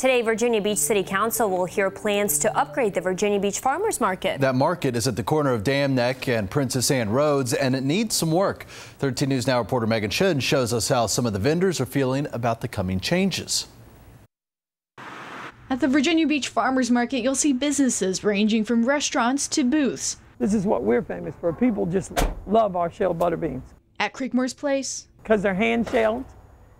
Today, Virginia Beach City Council will hear plans to upgrade the Virginia Beach Farmers Market. That market is at the corner of Dam Neck and Princess Anne Roads, and it needs some work. 13 News Now reporter Megan Shinn shows us how some of the vendors are feeling about the coming changes. At the Virginia Beach Farmers Market, you'll see businesses ranging from restaurants to booths. This is what we're famous for. People just love our shelled butter beans. At Creekmore's Place, because they're hand shelled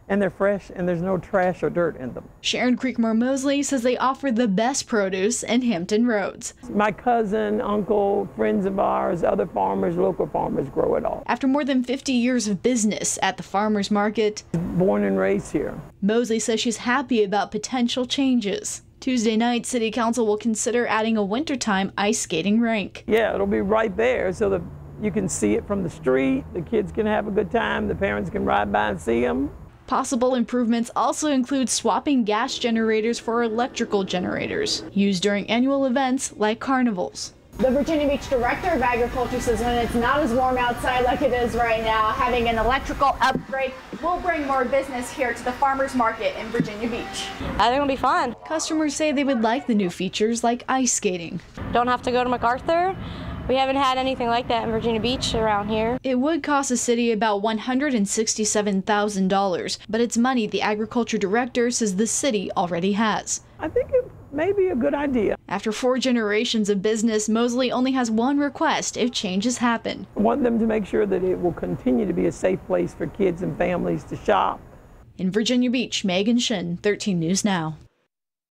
and they're fresh and there's no trash or dirt in them. Sharon Creekmore Mosley says they offer the best produce in Hampton Roads. My cousin, uncle, friends of ours, other farmers, local farmers grow it all. After more than 50 years of business at the farmers market, born and raised here, Mosley says she's happy about potential changes. Tuesday night, City Council will consider adding a wintertime ice skating rink. Yeah, it'll be right there so that you can see it from the street. The kids can have a good time. The parents can ride by and see them. Possible improvements also include swapping gas generators for electrical generators used during annual events like carnivals. The Virginia Beach Director of Agriculture says when it's not as warm outside like it is right now, having an electrical upgrade will bring more business here to the farmers market in Virginia Beach. I think it'll be fun. Customers say they would like the new features like ice skating. Don't have to go to MacArthur. We haven't had anything like that in Virginia Beach around here. It would cost the city about $167,000, but it's money the agriculture director says the city already has. I think it may be a good idea. After 4 generations of business, Mosley only has one request if changes happen. I want them to make sure that it will continue to be a safe place for kids and families to shop. In Virginia Beach, Megan Shinn, 13 News Now.